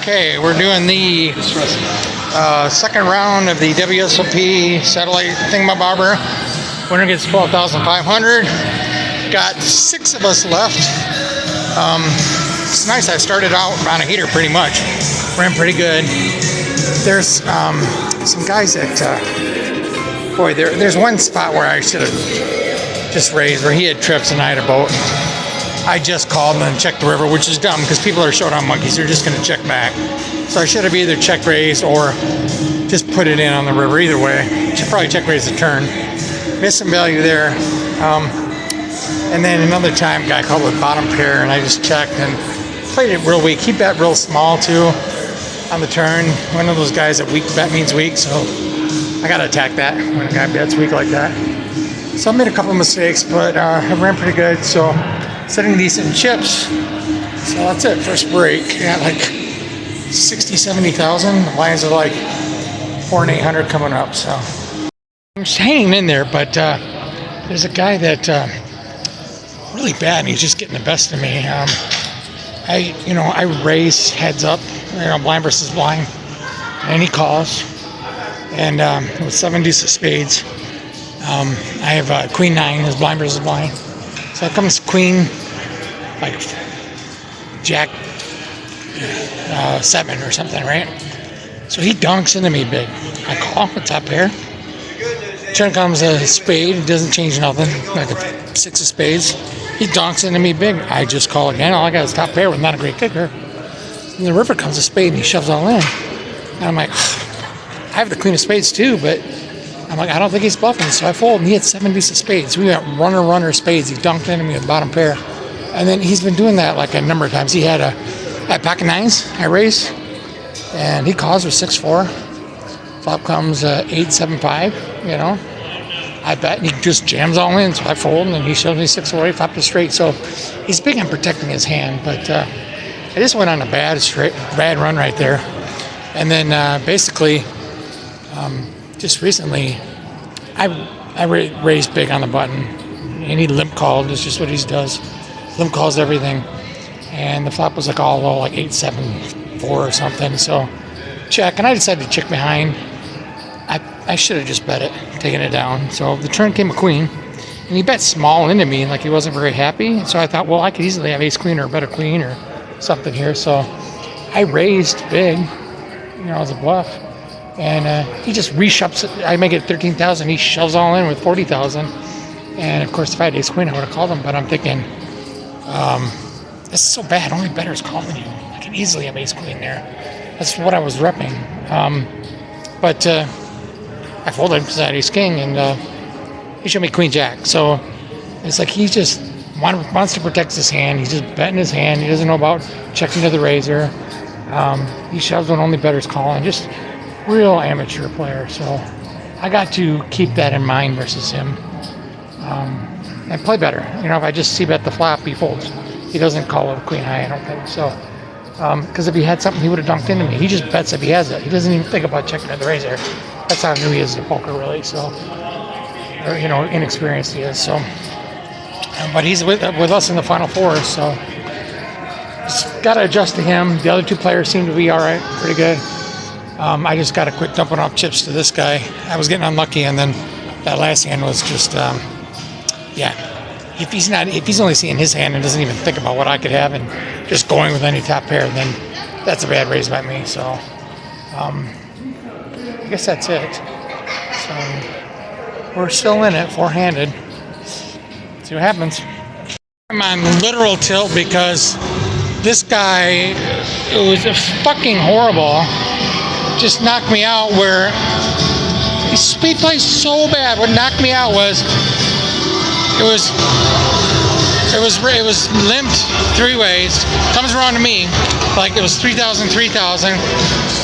Okay, we're doing the second round of the WSOP satellite thingamabobber. Winner gets $12,500. Got 6 of us left. It's nice. I started out on a heater pretty much. Ran pretty good. There's some guys that, there's one spot where I should have just raised, where he had trips and I had a boat. I just called and then checked the river, which is dumb because people are showdown monkeys. They're just going to check back. So I should have either check raised or just put it in on the river. Either way, should probably check raise the turn. Missed some value there. And then another time, guy called with bottom pair, and I just checked and played it real weak. He bet real small too on the turn. One of those guys that weak bet means weak, so I got to attack that when a guy bets weak like that. So I made a couple of mistakes, but I ran pretty good. So setting decent chips. So that's it. First break. Got like 60, 70,000. The lines are like 400 and 800 coming up. So I'm just hanging in there, but there's a guy that really bad, and he's just getting the best of me. I raise heads up, blind versus blind, and he calls, and with 7 deuce of spades, I have queen 9 is blind versus blind, so it comes queen, like jack 7 or something, right? So he dunks into me big. I call with top pair. Turn comes a spade. It doesn't change nothing. Like a 6 of spades. He donks into me big. I just call again. All I got is top pair with not a great kicker. And the river comes a spade and he shoves all in. And I'm like, I have the queen of spades too, but I'm like, I don't think he's bluffing. So I fold, and he had 7 deuce of spades. We went runner spades. He dunked into me with bottom pair. And then he's been doing that like a number of times. He had a pack of 9s. I raised, and he calls with 6-4. Flop comes 8-7-5. I bet, and he just jams all in. So I fold, and then he shows me 6-4. He flopped it straight. So he's big on protecting his hand. But I just went on a bad run right there. And then basically, just recently, I raised big on the button, and he limp called. It's just what he does. Limp calls everything, and the flop was like all low, like 8-7-4 or something. So check, and I decided to check behind. I should have just bet it, taken it down. So the turn came a queen, and he bet small into me, like he wasn't very happy. So I thought, well, I could easily have ace queen or bet a queen or something here. So I raised big, as a bluff. And he just reshoves it. I make it 13,000. He shoves all in with 40,000. And of course, if I had ace queen, I would have called him. But I'm thinking, this is so bad. Only better's calling you. I can easily have ace queen there. That's what I was repping. But I folded because I had ace king, and he showed me queen jack. So it's like he just wants to protect his hand. He's just betting his hand. He doesn't know about checking to the razor. He shoves when only better's calling. Just real amateur player. So I got to keep that in mind versus him, and play better. If I just c-bet the flop, he folds. He doesn't call with queen high, I don't think. So because if he had something, he would have dunked into me. He just bets if he has it. He doesn't even think about checking at the razor. That's how new he is in poker, really. So, inexperienced he is. So, but he's with us in the Final Four. So, just got to adjust to him. The other 2 players seem to be all right, pretty good. I just got to quit dumping off chips to this guy. I was getting unlucky, and then that last hand was just, If he's only seeing his hand and doesn't even think about what I could have and just going with any top pair, then that's a bad raise by me. So, I guess that's it. So we're still in it, 4-handed. See what happens. I'm on literal tilt because this guy, it was fucking horrible. Just knocked me out where he plays so bad. What knocked me out was it was limped 3 ways. Comes around to me, like it was 3,000, 3,000.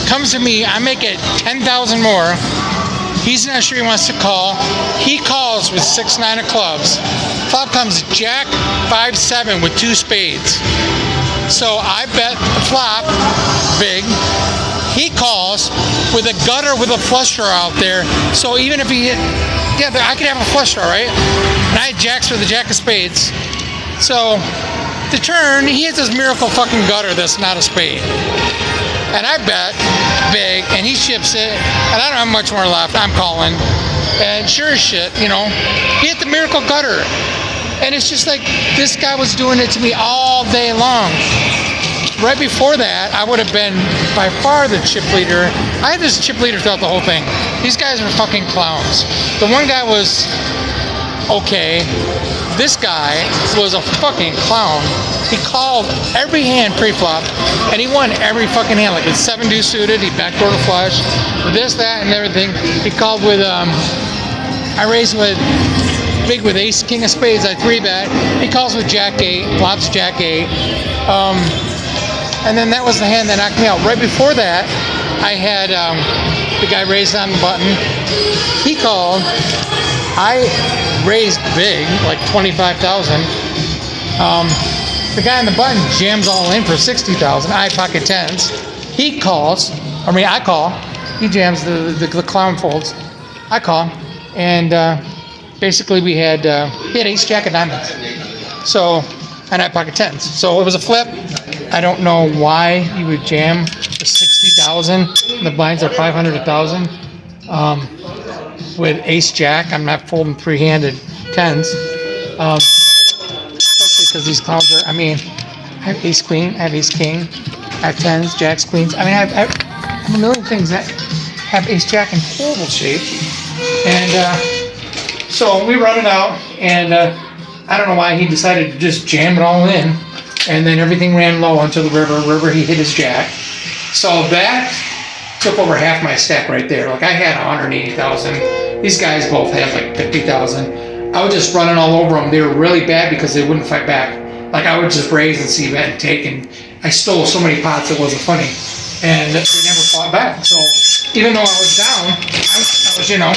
Comes to me, I make it 10,000 more. He's not sure he wants to call. He calls with 6-9 of clubs. Flop comes jack 5-7 with 2 spades. So I bet the flop big. He calls with a gutter with a flush draw out there. So even if he hit, I could have a flush draw, right? And I had jacks with a jack of spades. So the turn, he hits this miracle fucking gutter that's not a spade. And I bet big, and he ships it, and I don't have much more left. I'm calling. And sure as shit, you know, he hit the miracle gutter. And it's just like, this guy was doing it to me all day long. Right before that, I would have been by far the chip leader. I had this chip leader throughout the whole thing. These guys are fucking clowns. The one guy was okay. This guy was a fucking clown. He called every hand pre-flop, and he won every fucking hand. Like it's 7-2 suited, he backdoor to flush, with this, that, and everything. He called with, I raised with big with ace, king of spades, I 3-bet. He calls with jack 8, flops jack 8. And then that was the hand that knocked me out. Right before that, I had the guy raised on the button. He called. I raised big, like 25,000. The guy on the button jams all in for 60,000. I pocket tens. He calls. I call. He jams the clown folds. I call. And basically we had, he had ace jack of diamonds. So, and I pocket tens. So it was a flip. I don't know why he would jam for 60,000. The blinds are 500, 1,000. With ace jack, I'm not folding three-handed tens. Especially because these clowns are, I have ace queen, I have ace king, I have tens, jacks, queens. I have a million things that have ace jack in horrible shape. And so we run it out, and I don't know why he decided to just jam it all in. And then everything ran low until the river, he hit his jack. So that took over half my stack right there. Like I had 180,000. These guys both had like 50,000. I was just running all over them. They were really bad because they wouldn't fight back. Like I would just raise and see bet and take, and I stole so many pots it wasn't funny. And they never fought back. So even though I was down, I was, you know,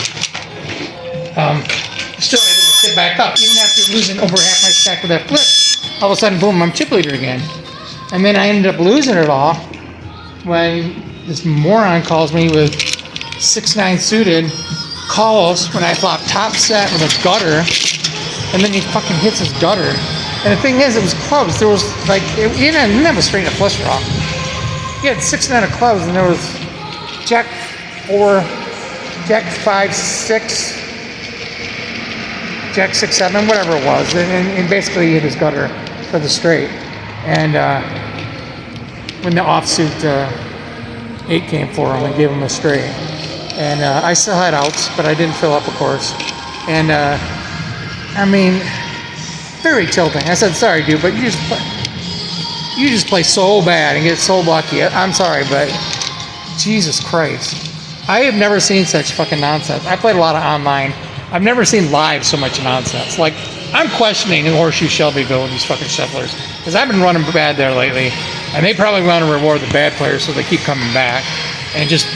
still able to sit back up. Even after losing over half my stack with that flip, all of a sudden, boom, I'm chip leader again. And then I ended up losing it all when this moron calls me with 6-9 suited, calls when I flop top set with a gutter, and then he fucking hits his gutter. And the thing is, it was clubs. There was like, he didn't have a straight up flush draw. He had 6-9 of clubs, and there was jack 4, jack 5, 6, jack 6, 7, whatever it was. And basically he hit his gutter for the straight. And when the offsuit 8 came for him, I gave him a straight. And I still had outs, but I didn't fill up, of course. And very tilting. I said, sorry, dude, but you just play so bad and get so lucky. I'm sorry, but Jesus Christ. I have never seen such fucking nonsense. I played a lot of online. I've never seen live so much nonsense. Like, I'm questioning the Horseshoe Shelbyville with these fucking shufflers, because I've been running bad there lately, and they probably want to reward the bad players so they keep coming back, and just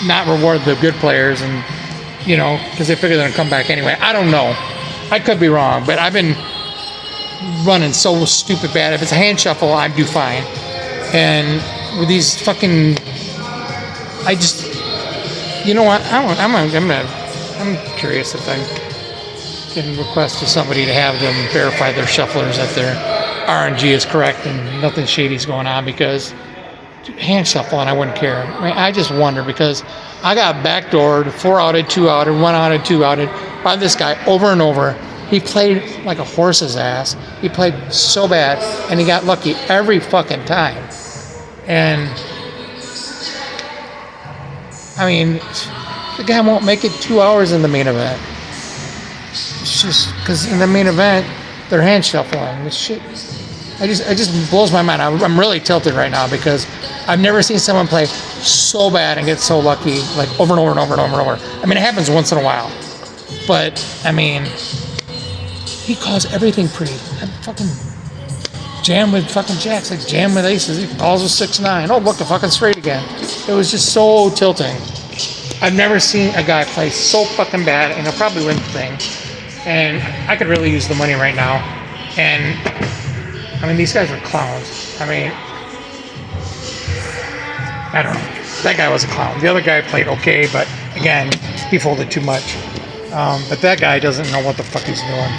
not reward the good players, and, you know, because they figure they're going to come back anyway. I don't know. I could be wrong, but I've been running so stupid bad. If it's a hand shuffle, I do fine. And with these fucking, I just, you know what? I'm curious if I can request to somebody to have them verify their shufflers that their RNG is correct and nothing shady's going on, because hand shuffle, and I wouldn't care. I just wonder, because I got backdoored, 4 outed, 2 outed, 1 outed, 2 outed by this guy over and over. He played like a horse's ass. He played so bad, and he got lucky every fucking time. And the guy won't make it 2 hours in the main event. It's just because in the main event, they're hand shuffling. This shit, it just blows my mind. I'm really tilted right now, because I've never seen someone play so bad and get so lucky, like over and over and over and over and over. It happens once in a while, but he calls everything pretty. I fucking jam with fucking jacks, like jam with aces. He calls with 6-9. Oh, look, a fucking straight again. It was just so tilting. I've never seen a guy play so fucking bad, and he'll probably win the thing. And I could really use the money right now. And these guys are clowns. I don't know. That guy was a clown. The other guy played okay, but again, he folded too much. But that guy doesn't know what the fuck he's doing.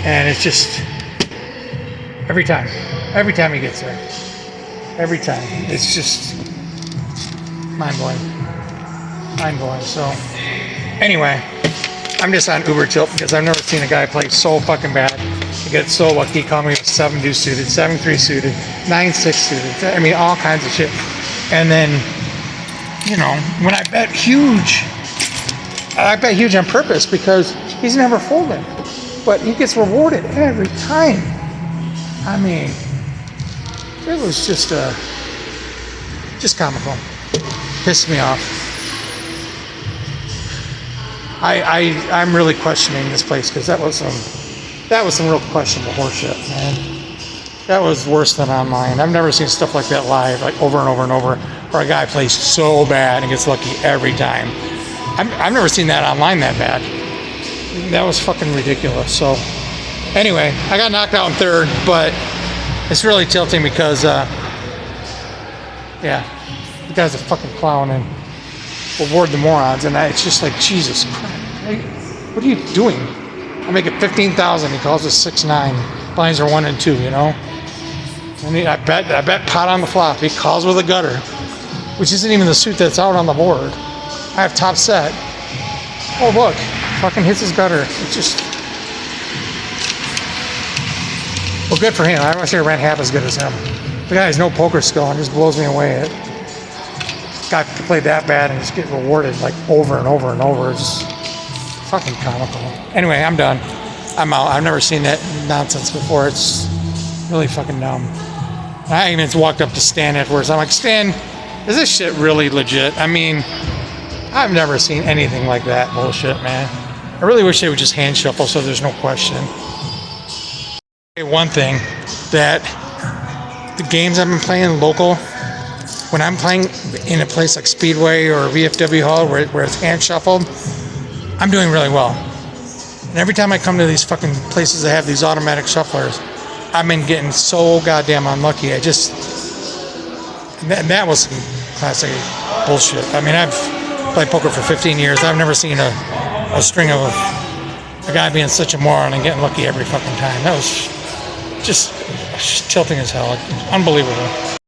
And it's just, every time he gets there, every time, it's just, Mind-blowing. Mind-blowing. So, anyway, I'm just on uber tilt because I've never seen a guy play so fucking bad. He gets so lucky. He called me with 7-2 suited, 7-3 suited, 9-6 suited. I mean, all kinds of shit. And then, you know, when I bet huge on purpose because he's never folding. But he gets rewarded every time. I mean, it was just comical. Pissed me off. I'm really questioning this place because that was some real questionable horseshit, man. That was worse than online. I've never seen stuff like that live, like over and over and over, where a guy plays so bad and gets lucky every time. I've never seen that online that bad. That was fucking ridiculous. So, anyway, I got knocked out in third, but it's really tilting because, yeah, the guy's a fucking clown and reward the morons, and it's just like, Jesus Christ, what are you doing? I make it 15,000. He calls us 6-9. Blinds are 1 and 2, you know. And I bet pot on the flop. He calls with a gutter, which isn't even the suit that's out on the board. I have top set. Oh look, fucking hits his gutter. It's just, well, good for him. I wish I ran half as good as him. The guy has no poker skill and just blows me away. It guy played that bad and just get rewarded like over and over and over. It's just fucking comical. Anyway, I'm done. I'm out. I've never seen that nonsense before. It's really fucking dumb. I even walked up to Stan afterwards. I'm like, Stan, is this shit really legit? I mean, I've never seen anything like that bullshit, man. I really wish they would just hand shuffle so there's no question. One thing that the games I've been playing local, when I'm playing in a place like Speedway or VFW Hall where it's hand shuffled, I'm doing really well. And every time I come to these fucking places that have these automatic shufflers, I've been getting so goddamn unlucky. That was some classic bullshit. I mean, I've played poker for 15 years. I've never seen a string of a guy being such a moron and getting lucky every fucking time. That was just tilting as hell. Unbelievable.